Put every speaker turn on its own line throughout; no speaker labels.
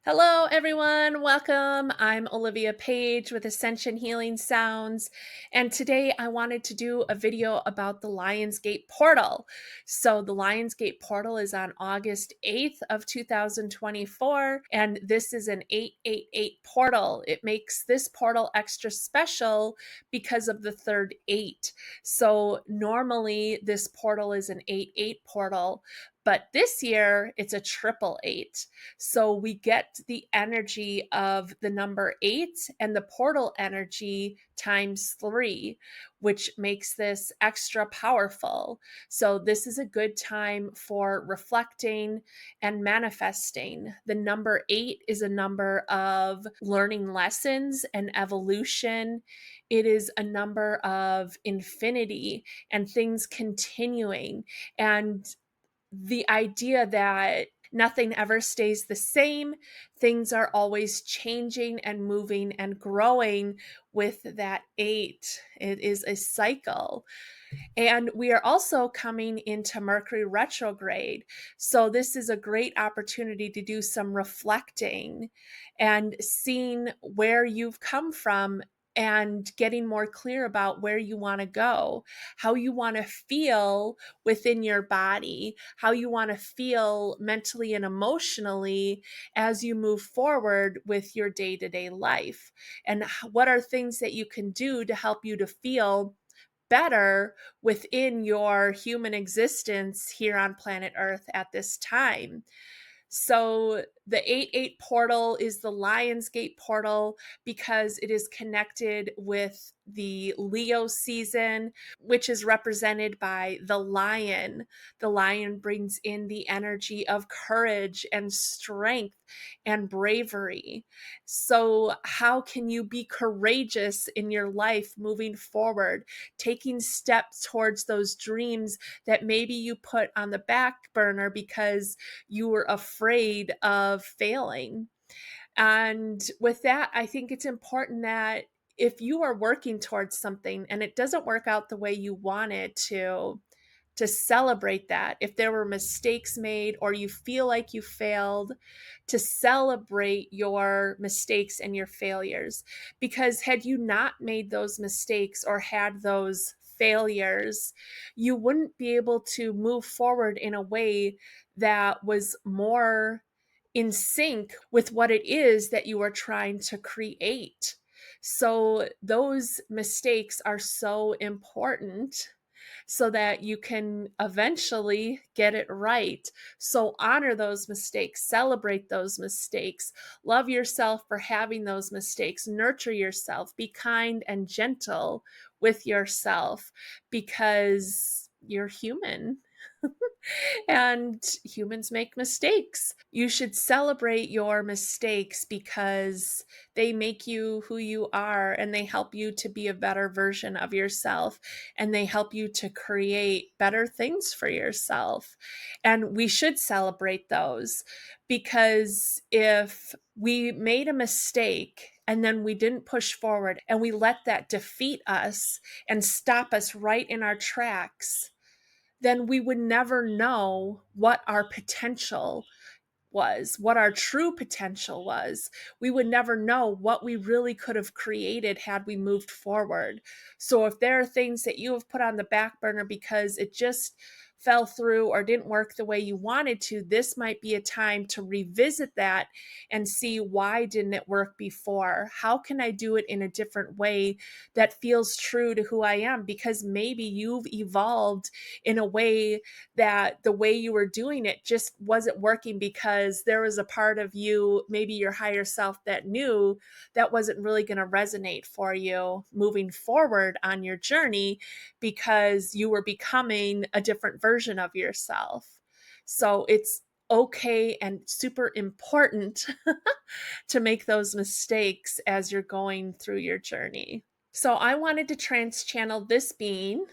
Hello, everyone. Welcome. I'm Olivia Paige with Ascension Healing Sounds. And today I wanted to do a video about the Lionsgate Portal. So the Lionsgate Portal is on August 8th of 2024, and this is an 888 portal. It makes this portal extra special because of the third 8. So normally this portal is an 8-8 portal, but this year it's a 888. So we get the energy of the number 8 and the portal energy times 3, which makes this extra powerful. So this is a good time for reflecting and manifesting. The number 8 is a number of learning lessons and evolution. It is a number of infinity and things continuing, and the idea that nothing ever stays the same. Things are always changing and moving and growing with that 8. It is a cycle. And we are also coming into Mercury retrograde. So this is a great opportunity to do some reflecting and seeing where you've come from and getting more clear about where you want to go, how you want to feel within your body, how you want to feel mentally and emotionally as you move forward with your day-to-day life. And what are things that you can do to help you to feel better within your human existence here on planet Earth at this time. So the 8-8 portal is the Lionsgate portal because it is connected with the Leo season, which is represented by the lion. The lion brings in the energy of courage and strength and bravery. So how can you be courageous in your life moving forward, taking steps towards those dreams that maybe you put on the back burner because you were afraid of failing? And with that, I think it's important that if you are working towards something and it doesn't work out the way you want it to celebrate that. If there were mistakes made or you feel like you failed, to celebrate your mistakes and your failures. Because had you not made those mistakes or had those failures, you wouldn't be able to move forward in a way that was more in sync with what it is that you are trying to create. So those mistakes are so important so that you can eventually get it right. So honor those mistakes, celebrate those mistakes, love yourself for having those mistakes, nurture yourself, be kind and gentle with yourself because you're human. And humans make mistakes. You should celebrate your mistakes because they make you who you are and they help you to be a better version of yourself and they help you to create better things for yourself. And we should celebrate those because if we made a mistake and then we didn't push forward and we let that defeat us and stop us right in our tracks, then we would never know what our potential was, what our true potential was. We would never know what we really could have created had we moved forward. So if there are things that you have put on the back burner because it just fell through or didn't work the way you wanted to, this might be a time to revisit that and see, why didn't it work before? How can I do it in a different way that feels true to who I am? Because maybe you've evolved in a way that the way you were doing it just wasn't working because there was a part of you, maybe your higher self, that knew that wasn't really going to resonate for you moving forward on your journey because you were becoming a different version of yourself. So it's okay and super important to make those mistakes as you're going through your journey. So I wanted to trans channel this being.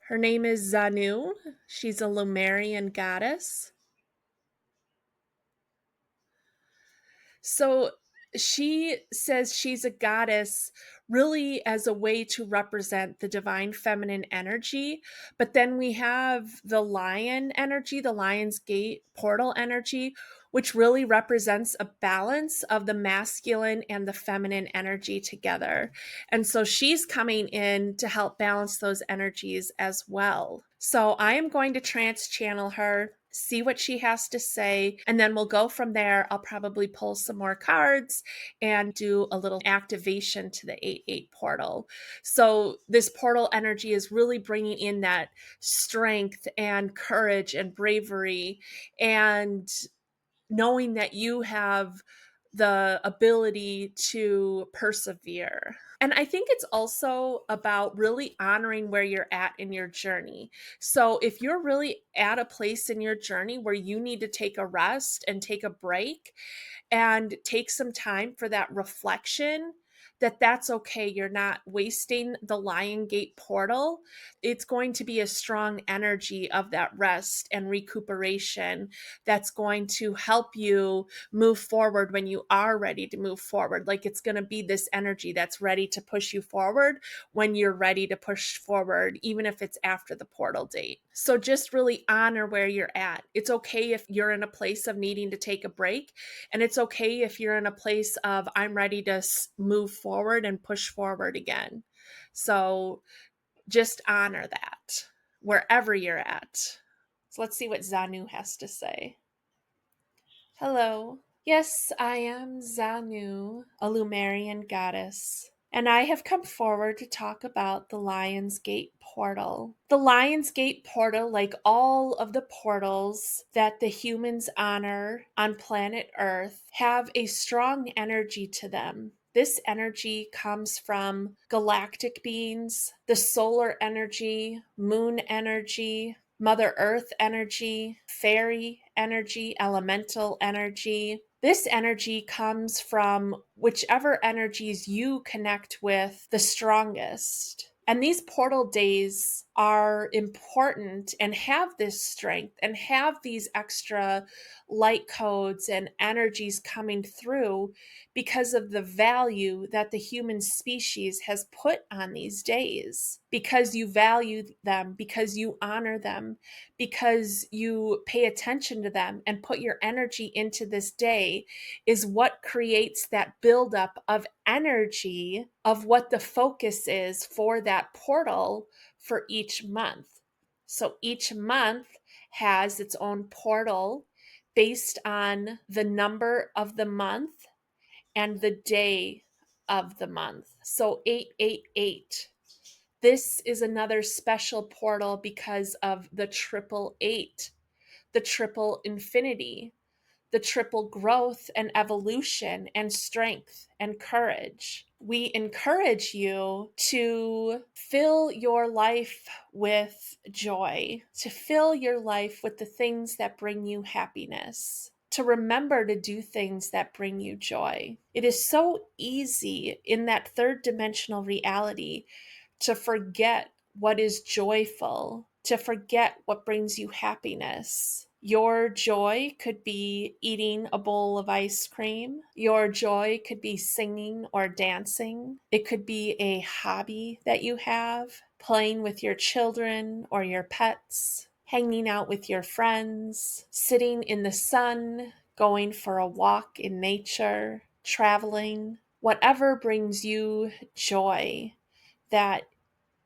Her name is Zanu. She's a Lemurian goddess. So She says she's a goddess really as a way to represent the divine feminine energy. But then we have the lion energy, the Lionsgate Portal energy, which really represents a balance of the masculine and the feminine energy together. And so she's coming in to help balance those energies as well. So I am going to trance channel her, see what she has to say, and then we'll go from there. I'll probably pull some more cards and do a little activation to the 8-8 portal. So this portal energy is really bringing in that strength and courage and bravery, and knowing that you have the ability to persevere. And I think it's also about really honoring where you're at in your journey. So if you're really at a place in your journey where you need to take a rest and take a break, and take some time for that reflection, that's okay. You're not wasting the Lion Gate portal. It's going to be a strong energy of that rest and recuperation that's going to help you move forward when you are ready to move forward. Like, it's going to be this energy that's ready to push you forward when you're ready to push forward, even if it's after the portal date. So just really honor where you're at. It's okay if you're in a place of needing to take a break, and it's okay if you're in a place of I'm ready to move forward and push forward again. So just honor that wherever you're at. So let's see what Zanu has to say. Hello. Yes, I am Zanu, a Lemurian goddess, and I have come forward to talk about the Lionsgate Portal. The Lionsgate Portal, like all of the portals that the humans honor on planet Earth, have a strong energy to them. This energy comes from galactic beings, the solar energy, moon energy, Mother Earth energy, fairy energy, elemental energy. This energy comes from whichever energies you connect with the strongest. And these portal days are important and have this strength and have these extra light codes and energies coming through because of the value that the human species has put on these days. Because you value them, because you honor them, because you pay attention to them and put your energy into this day, is what creates that buildup of energy of what the focus is for that portal for each month. So each month has its own portal based on the number of the month and the day of the month. So 888. This is another special portal because of the triple eight, the triple infinity, the triple growth and evolution and strength and courage. We encourage you to fill your life with joy, to fill your life with the things that bring you happiness, to remember to do things that bring you joy. It is so easy in that third dimensional reality to forget what is joyful, to forget what brings you happiness. Your joy could be eating a bowl of ice cream. Your joy could be singing or dancing. It could be a hobby that you have, playing with your children or your pets, hanging out with your friends, sitting in the sun, going for a walk in nature, traveling. Whatever brings you joy, that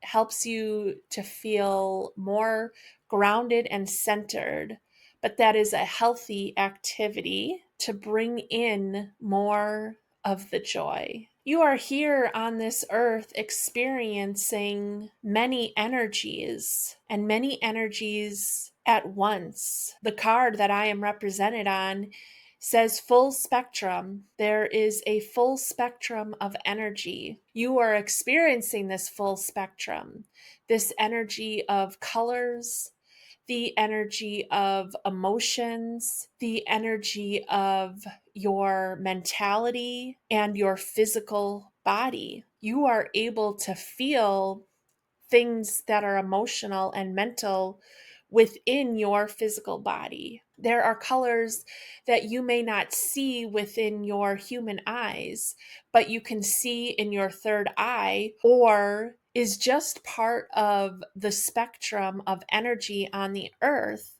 helps you to feel more grounded and centered, but that is a healthy activity to bring in more of the joy. You are here on this earth experiencing many energies and many energies at once. The card that I am represented on says full spectrum. There is a full spectrum of energy. You are experiencing this full spectrum, this energy of colors, the energy of emotions, the energy of your mentality and your physical body. You are able to feel things that are emotional and mental within your physical body. There are colors that you may not see within your human eyes, but you can see in your third eye, or is just part of the spectrum of energy on the earth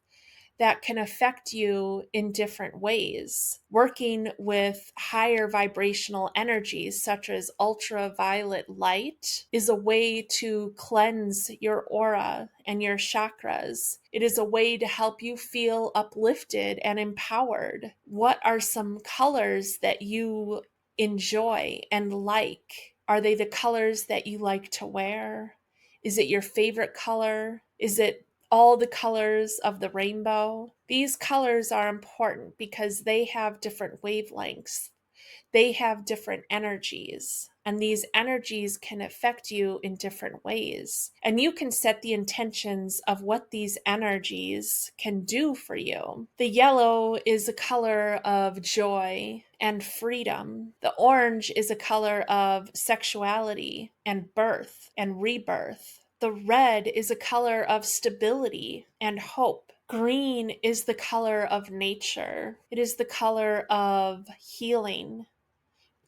that can affect you in different ways. Working with higher vibrational energies, such as ultraviolet light, is a way to cleanse your aura and your chakras. It is a way to help you feel uplifted and empowered. What are some colors that you enjoy and like? Are they the colors that you like to wear? Is it your favorite color? Is it all the colors of the rainbow? These colors are important because they have different wavelengths. They have different energies, and these energies can affect you in different ways. And you can set the intentions of what these energies can do for you. The yellow is a color of joy and freedom. The orange is a color of sexuality and birth and rebirth. The red is a color of stability and hope. Green is the color of nature. It is the color of healing,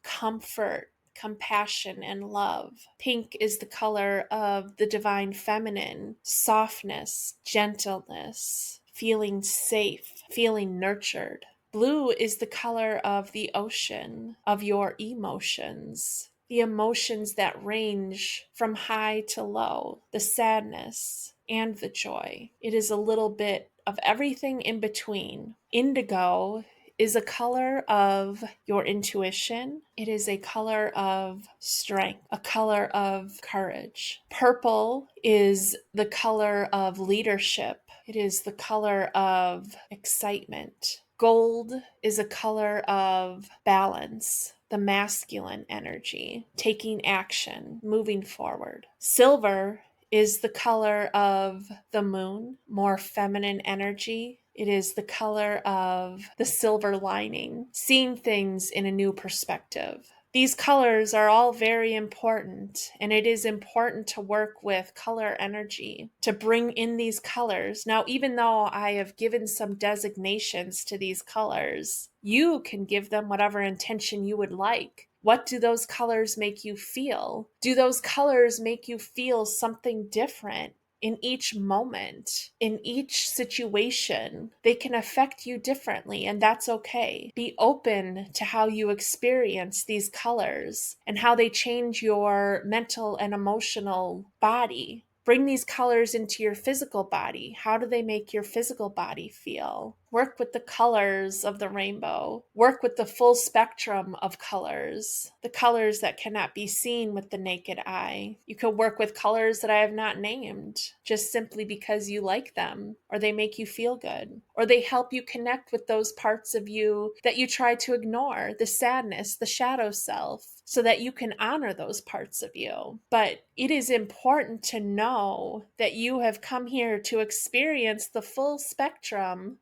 comfort, compassion, and love. Pink is the color of the divine feminine, softness, gentleness, feeling safe, feeling nurtured. Blue is the color of the ocean, of your emotions, the emotions that range from high to low, the sadness and the joy. It is a little bit of everything in between. Indigo is a color of your intuition. It is a color of strength, a color of courage. Purple is the color of leadership. It is the color of excitement. Gold is a color of balance, the masculine energy, taking action, moving forward. Silver is the color of the moon, more feminine energy. It is the color of the silver lining, seeing things in a new perspective. These colors are all very important, and it is important to work with color energy to bring in these colors. Now, even though I have given some designations to these colors, you can give them whatever intention you would like. What do those colors make you feel? Do those colors make you feel something different? In each moment, in each situation, they can affect you differently, and that's okay. Be open to how you experience these colors and how they change your mental and emotional body. Bring these colors into your physical body. How do they make your physical body feel? Work with the colors of the rainbow. Work with the full spectrum of colors, the colors that cannot be seen with the naked eye. You can work with colors that I have not named, just simply because you like them, or they make you feel good, or they help you connect with those parts of you that you try to ignore, the sadness, the shadow self, so that you can honor those parts of you. But it is important to know that you have come here to experience the full spectrum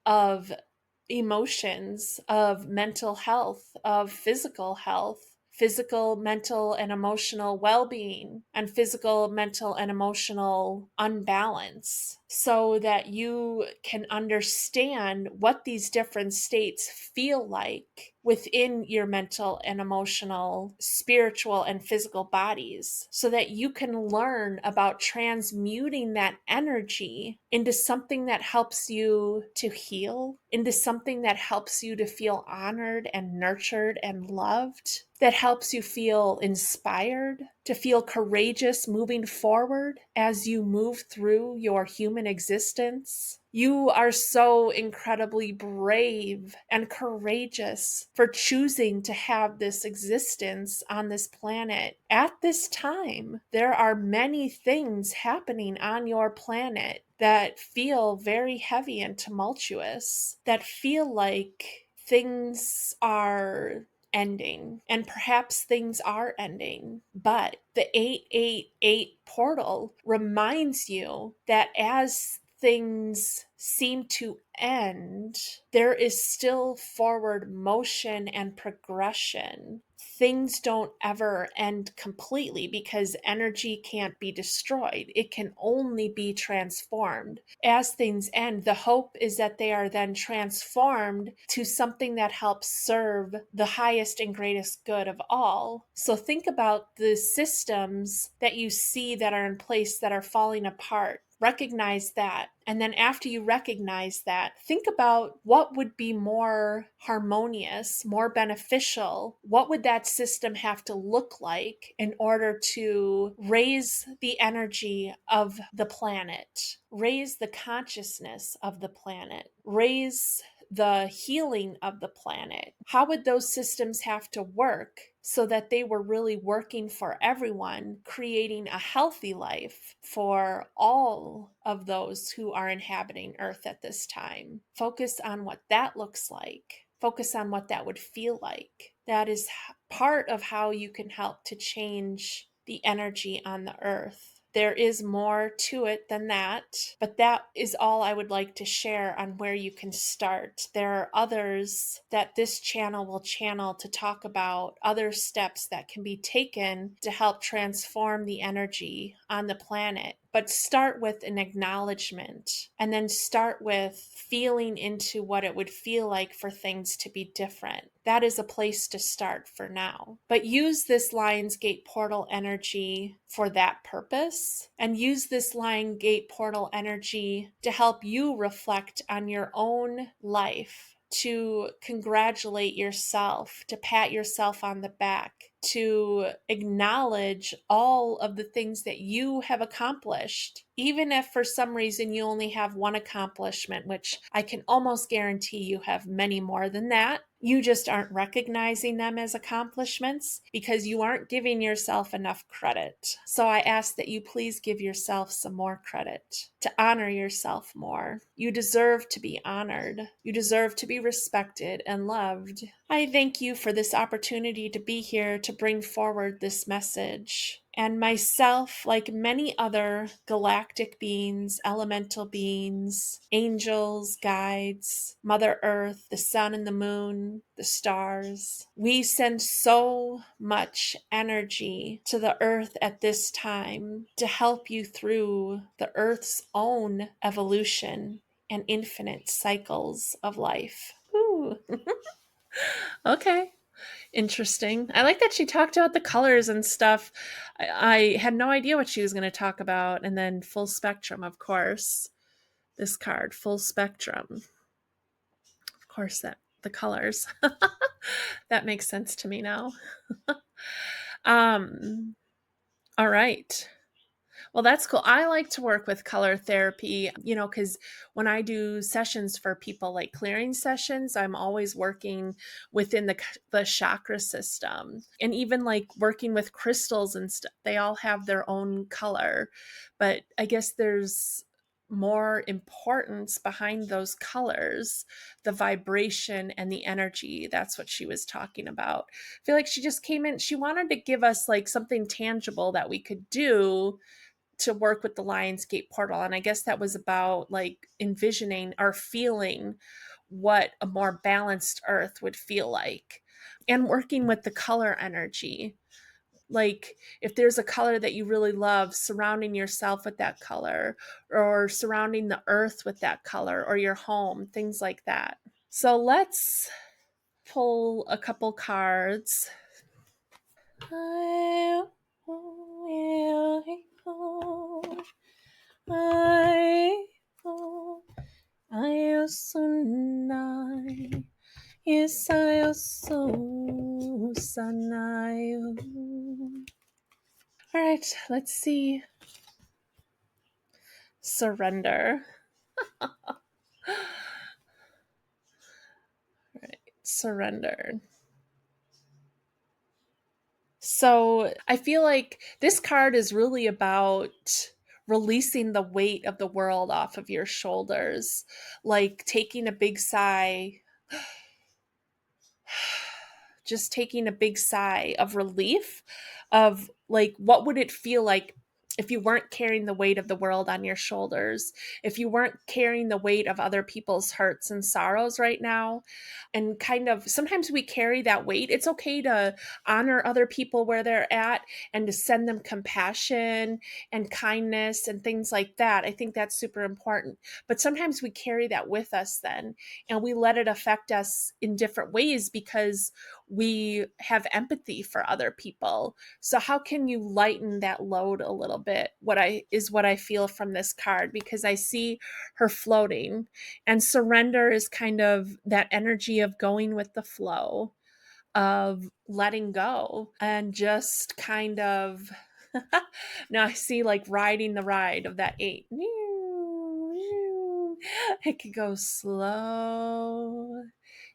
of emotions, of mental health, of physical, mental, and emotional well-being, and physical, mental, and emotional unbalance, so that you can understand what these different states feel like within your mental and emotional, spiritual, and physical bodies, so that you can learn about transmuting that energy into something that helps you to heal, into something that helps you to feel honored and nurtured and loved, that helps you feel inspired, to feel courageous moving forward as you move through your human existence. You are so incredibly brave and courageous for choosing to have this existence on this planet. At this time, there are many things happening on your planet that feel very heavy and tumultuous, that feel like things are ending, and perhaps things are ending. But the 888 portal reminds you that as things seem to end, there is still forward motion and progression things don't ever end completely because energy can't be destroyed. It can only be transformed. As things end, the hope is that they are then transformed to something that helps serve the highest and greatest good of all. So think about the systems that you see that are in place that are falling apart. Recognize that. And then after you recognize that, think about what would be more harmonious, more beneficial. What would that system have to look like in order to raise the energy of the planet, raise the consciousness of the planet, raise the healing of the planet? How would those systems have to work so that they were really working for everyone, creating a healthy life for all of those who are inhabiting Earth at this time? Focus on what that looks like. Focus on what that would feel like. That is part of how you can help to change the energy on the Earth. There is more to it than that, but that is all I would like to share on where you can start. There are others that this channel will channel to talk about other steps that can be taken to help transform the energy on the planet. But start with an acknowledgement, and then start with feeling into what it would feel like for things to be different. That is a place to start for now. But use this Lionsgate Portal energy for that purpose, and use this Lionsgate Portal energy to help you reflect on your own life, to congratulate yourself, to pat yourself on the back, to acknowledge all of the things that you have accomplished. Even if for some reason you only have one accomplishment, which I can almost guarantee you have many more than that, you just aren't recognizing them as accomplishments because you aren't giving yourself enough credit. So I ask that you please give yourself some more credit, to honor yourself more. You deserve to be honored. You deserve to be respected and loved. I thank you for this opportunity to be here to bring forward this message. And myself, like many other galactic beings, elemental beings, angels, guides, Mother Earth, the sun and the moon, the stars, we send so much energy to the Earth at this time to help you through the Earth's own evolution and infinite cycles of life. Ooh. Okay. Interesting. I like that she talked about the colors and stuff. I had no idea what she was going to talk about. And then full spectrum, of course. This card, full spectrum. Of course, that the colors. That makes sense to me now. All right. Well, that's cool. I like to work with color therapy, because when I do sessions for people, like clearing sessions, I'm always working within the chakra system. And even like working with crystals and stuff, they all have their own color. But I guess there's more importance behind those colors, the vibration and the energy. That's what she was talking about. I feel like she just came in, she wanted to give us like something tangible that we could do to work with the Lionsgate Portal. And I guess that was about like envisioning or feeling what a more balanced Earth would feel like, and working with the color energy. Like if there's a color that you really love, surrounding yourself with that color, or surrounding the Earth with that color, or your home, things like that. So let's pull a couple cards. I All right, let's see. Surrender. All right, surrender. So I feel like this card is really about releasing the weight of the world off of your shoulders, like taking a big sigh, just taking a big sigh of relief, of like, what would it feel like if you weren't carrying the weight of the world on your shoulders, if you weren't carrying the weight of other people's hurts and sorrows right now, and kind of sometimes we carry that weight. It's okay to honor other people where they're at and to send them compassion and kindness and things like that. I think that's super important. But sometimes we carry that with us then, and we let it affect us in different ways because we have empathy for other people. So how can you lighten that load a little bit? What I feel from this card, because I see her floating, and surrender is kind of that energy of going with the flow, of letting go and just kind of now I see like riding the ride of that 8. It could go slow,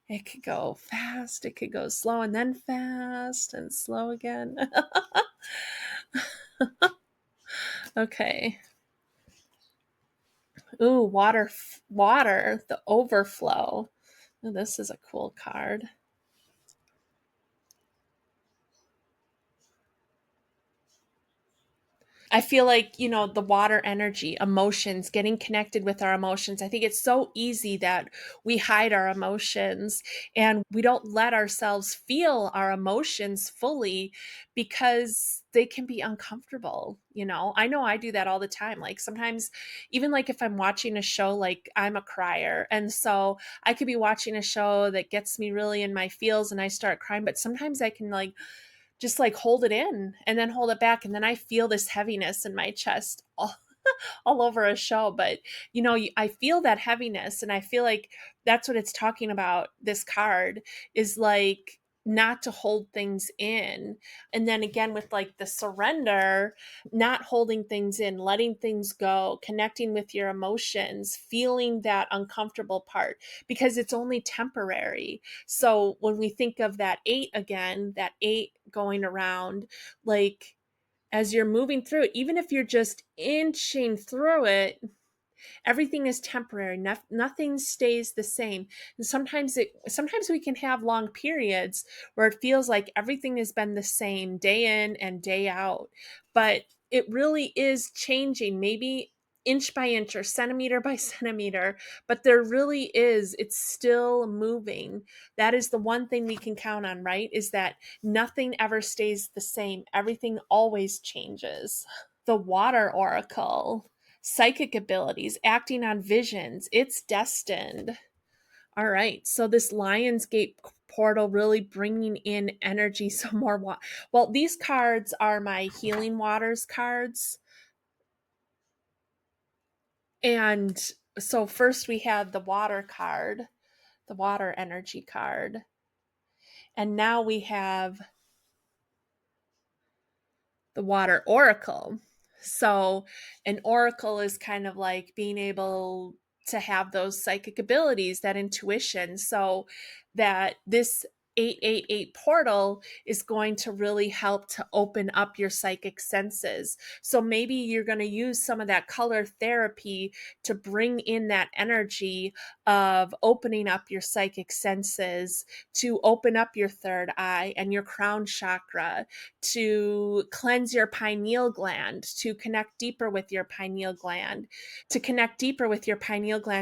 it could go fast, it could go slow and then fast and slow again. Okay. Ooh, water, the overflow. Oh, this is a cool card. I feel like, the water energy, emotions, getting connected with our emotions. I think it's so easy that we hide our emotions and we don't let ourselves feel our emotions fully because they can be uncomfortable. I know I do that all the time. Like sometimes, even like if I'm watching a show, like I'm a crier. And so I could be watching a show that gets me really in my feels and I start crying, but sometimes I can like just like hold it in and then hold it back, and then I feel this heaviness in my chest all over a show. But I feel that heaviness, and I feel like that's what it's talking about. This card is like not to hold things in. And then again with like the surrender, not holding things in, letting things go, connecting with your emotions, feeling that uncomfortable part because it's only temporary. So when we think of that 8 again, that 8 going around, like as you're moving through it, even if you're just inching through it, everything is temporary. Nothing stays the same. And sometimes we can have long periods where it feels like everything has been the same day in and day out, but it really is changing, maybe inch by inch or centimeter by centimeter, but there really is, it's still moving. That is the one thing we can count on, right? Is that nothing ever stays the same. Everything always changes. The water oracle, psychic abilities, acting on visions, it's destined. All right, so this Lionsgate portal really bringing in energy, some more well, these cards are my healing waters cards. And so first we had the water card, the water energy card, and now we have the water oracle. So, an oracle is kind of like being able to have those psychic abilities, that intuition. So, that this 888 portal is going to really help to open up your psychic senses. So maybe you're going to use some of that color therapy to bring in that energy of opening up your psychic senses, to open up your third eye and your crown chakra, to cleanse your pineal gland, to connect deeper with your pineal gland,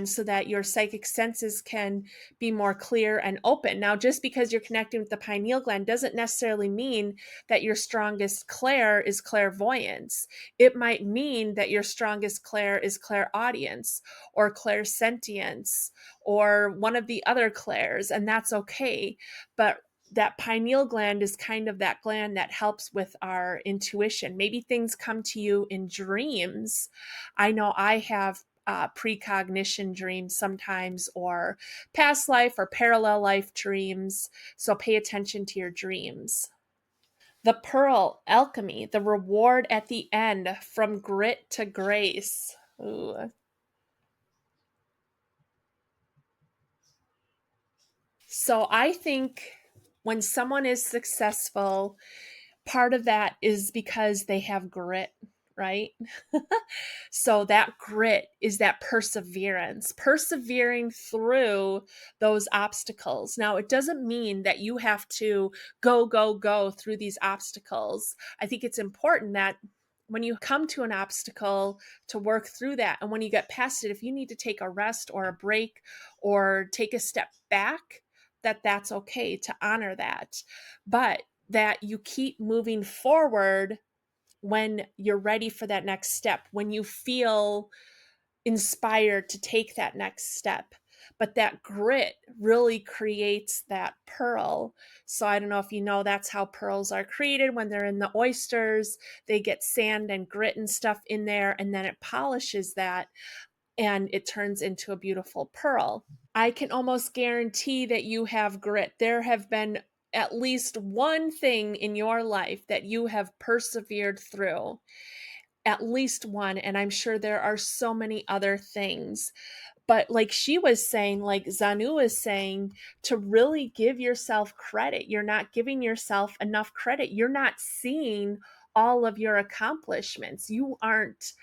so that your psychic senses can be more clear and open. Now, just because you're connecting with the pineal gland doesn't necessarily mean that your strongest clair is clairvoyance. It might mean that your strongest clair is clairaudience or clairsentience or one of the other clairs, and that's okay. But that pineal gland is kind of that gland that helps with our intuition. Maybe things come to you in dreams. I know I have precognition dreams sometimes, or past life or parallel life dreams. So pay attention to your dreams. The pearl, alchemy, the reward at the end, from grit to grace. Ooh. So I think when someone is successful, part of that is because they have grit, right? So that grit is that perseverance, persevering through those obstacles. Now, it doesn't mean that you have to go through these obstacles. I think it's important that when you come to an obstacle, to work through that. And when you get past it, if you need to take a rest or a break or take a step back, that's okay, to honor that. But that you keep moving forward when you're ready for that next step, when you feel inspired to take that next step. But that grit really creates that pearl. So I don't know if you know, that's how pearls are created. When they're in the oysters, they get sand and grit and stuff in there, and then it polishes that and it turns into a beautiful pearl. I can almost guarantee that you have grit. There have been at least one thing in your life that you have persevered through, at least one. And I'm sure there are so many other things. But like she was saying, like Zanu is saying, to really give yourself credit. You're not giving yourself enough credit. You're not seeing all of your accomplishments. You aren't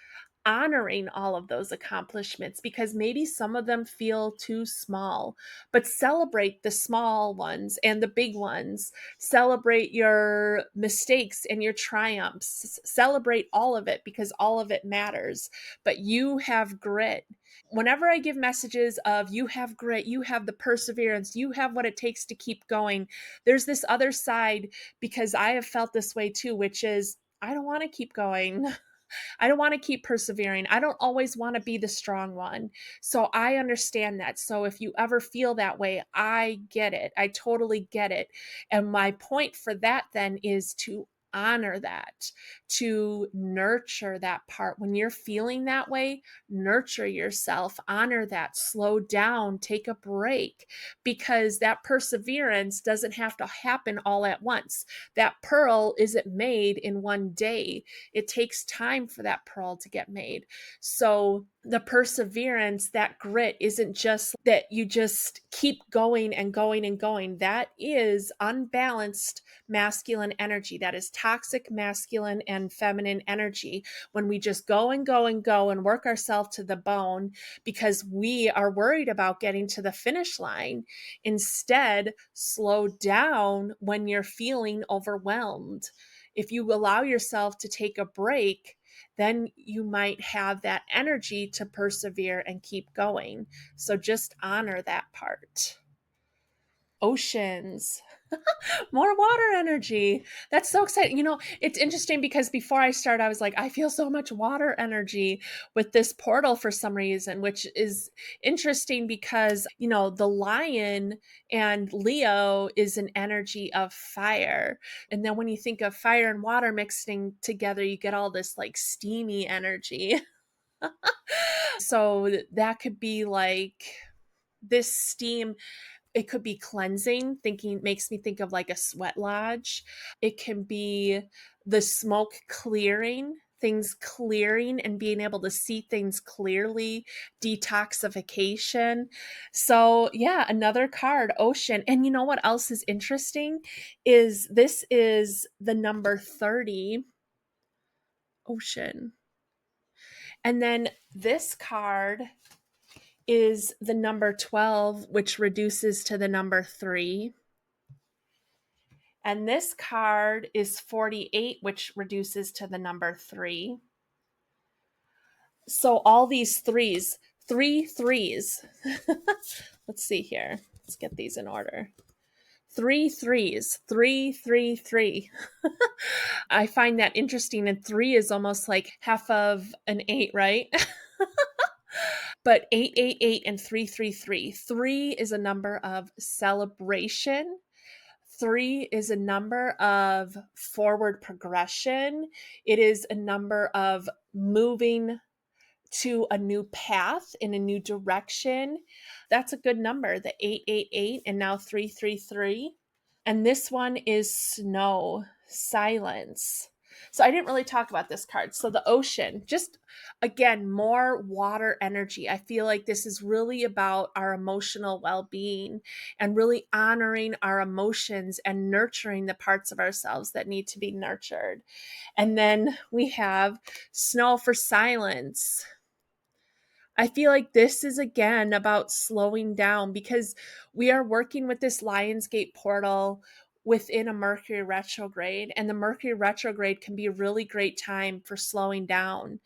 honoring all of those accomplishments because maybe some of them feel too small. But celebrate the small ones and the big ones. Celebrate your mistakes and your triumphs. Celebrate all of it, because all of it matters. But you have grit. Whenever I give messages of you have grit, you have the perseverance, you have what it takes to keep going, there's this other side, because I have felt this way too, which is I don't want to keep going. I don't want to keep persevering. I don't always want to be the strong one. So I understand that. So if you ever feel that way, I get it. I totally get it. And my point for that then is to honor that, to nurture that part. When you're feeling that way, nurture yourself, honor that, slow down, take a break, because that perseverance doesn't have to happen all at once. That pearl isn't made in one day. It takes time for that pearl to get made. So the perseverance, that grit, isn't just that you just keep going and going and going. That is unbalanced masculine energy. That is toxic masculine and feminine energy. When we just go and go and go and work ourselves to the bone because we are worried about getting to the finish line. Instead, slow down when you're feeling overwhelmed. If you allow yourself to take a break, then you might have that energy to persevere and keep going. So just honor that part. Oceans. More water energy. That's so exciting. You know, it's interesting because before I started, I was like, I feel so much water energy with this portal for some reason, which is interesting because, you know, the lion and Leo is an energy of fire. And then when you think of fire and water mixing together, you get all this like steamy energy. So that could be like this steam. It could be cleansing, thinking makes me think of like a sweat lodge. It can be the smoke clearing, things clearing and being able to see things clearly, detoxification. So, yeah, another card, ocean. And you know what else is interesting is this is the number 30, ocean. And then this card is the number 12, which reduces to the number 3. And this card is 48, which reduces to the number 3. So all these threes, three threes. Let's see here. Let's get these in order. 3 threes, 3, 3, 3. I find that interesting. And 3 is almost like half of an 8, right? But 8, 8, 8, and 3, 3, 3. 3 is a number of celebration. 3 is a number of forward progression. It is a number of moving to a new path in a new direction. That's a good number, the 888 and now 333. And this one is snow, silence. So I didn't really talk about this card. So the ocean, just again, more water energy. I feel like this is really about our emotional well-being and really honoring our emotions and nurturing the parts of ourselves that need to be nurtured. And then we have snow for silence. I feel like this is again about slowing down because we are working with this Lionsgate portal. within a Mercury retrograde. And the Mercury retrograde can be a really great time for slowing down.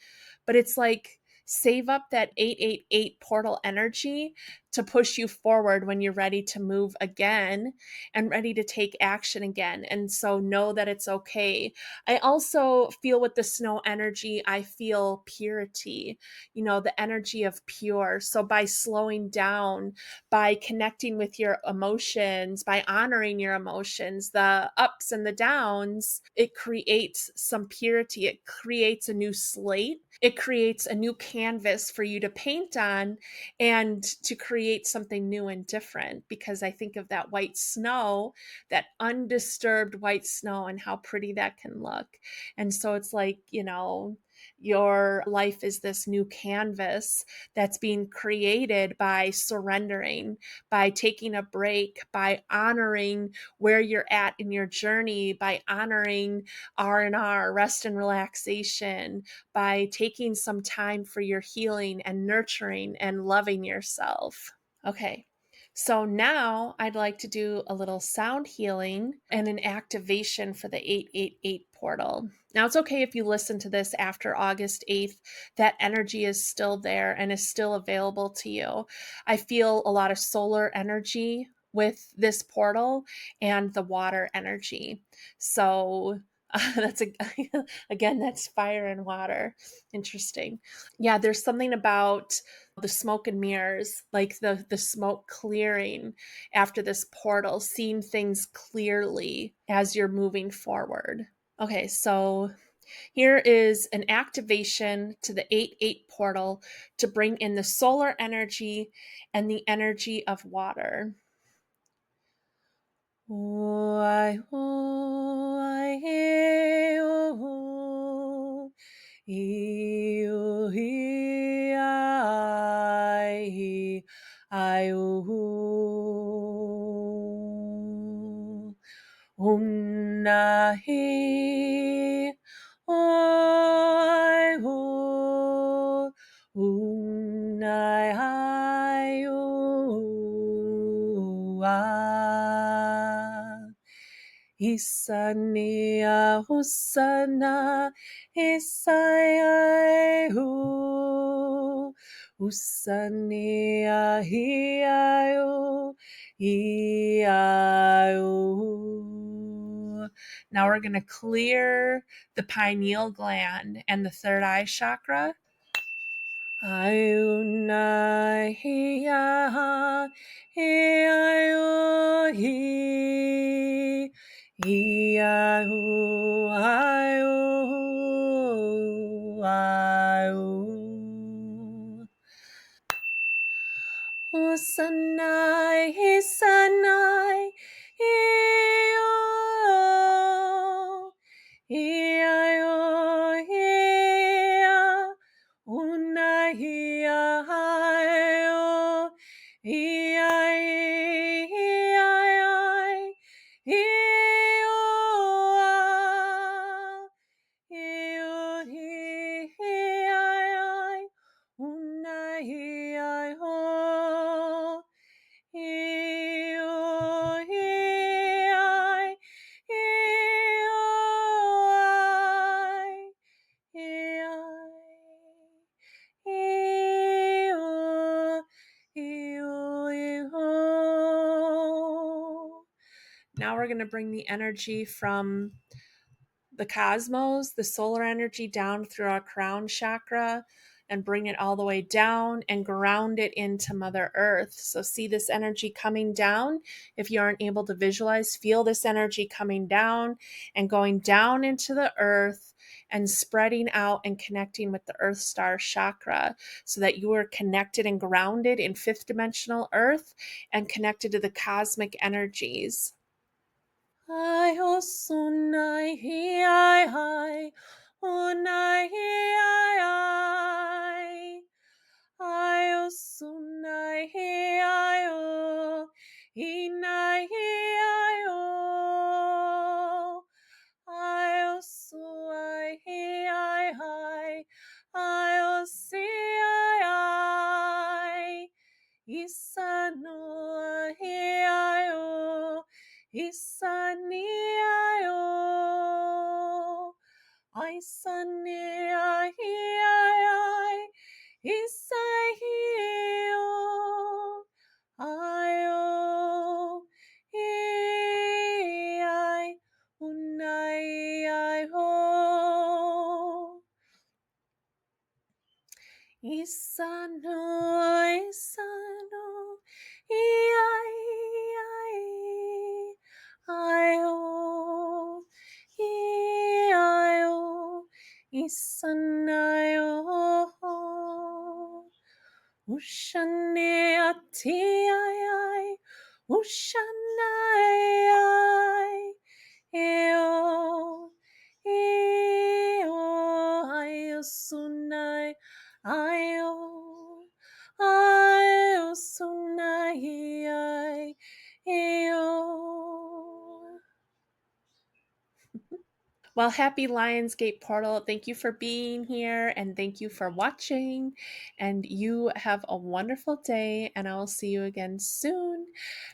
But it's like, save up that 888 portal energy to push you forward when you're ready to move again and ready to take action again. And so know that it's okay. I also feel with the snow energy, I feel purity, the energy of pure. So by slowing down, by connecting with your emotions, by honoring your emotions, the ups and the downs, it creates some purity. It creates a new slate. It creates a new canvas for you to paint on and to create something new and different. Because I think of that white snow, that undisturbed white snow, and how pretty that can look. And so it's like, your life is this new canvas that's being created by surrendering, by taking a break, by honoring where you're at in your journey, by honoring R&R, rest and relaxation, by taking some time for your healing and nurturing and loving yourself. Okay. So now I'd like to do a little sound healing and an activation for the 888 portal. Now, it's okay if you listen to this after August 8th. That energy is still there and is still available to you. I feel a lot of solar energy with this portal and the water energy. So again, that's fire and water. Interesting. Yeah, there's something about the smoke and mirrors, like the smoke clearing after this portal, seeing things clearly as you're moving forward. Okay, so here is an activation to the 8-8 portal to bring in the solar energy and the energy of water. Unnahi oi ho unnai ayu Isania Husana Isaiahu Usania Hiayu Iau. Now we're going to clear the pineal gland and the third eye chakra. Ayunai hiya hiya hi hiyahu ayu ayu. Usanai hisanai hiyo hiyo hiya una hiya hayo hiya hiya hiyo hiyo hiya una hiya ho hiyo hiya now we're going to bring the energy from the cosmos, the solar energy, down through our crown chakra and bring it all the way down and ground it into Mother Earth. So see this energy coming down. If you aren't able to visualize, feel this energy coming down and going down into the earth and spreading out and connecting with the Earth Star chakra so that you are connected and grounded in fifth dimensional earth and connected to the cosmic energies. I sunai hi hi unai hi I sunai hi o inai hi o I suai hi I si I Isanu hiayo, isani Isane ai ai Isaio Io I Unai I ho Isano Isano I o Isanayo Ushane ati ai Ushanai eo eo Io sunai Io sunai eo. Well, happy Lionsgate Portal. Thank you for being here and thank you for watching. And you have a wonderful day, and I will see you again soon.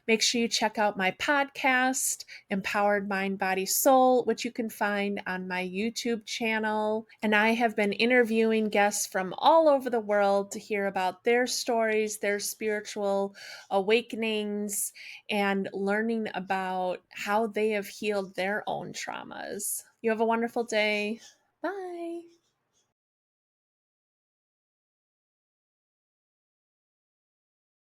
Make sure you check out my podcast, Empowered Mind, Body, Soul, which you can find on my YouTube channel. And I have been interviewing guests from all over the world to hear about their stories, their spiritual awakenings, and learning about how they have healed their own traumas. You have a wonderful day. Bye.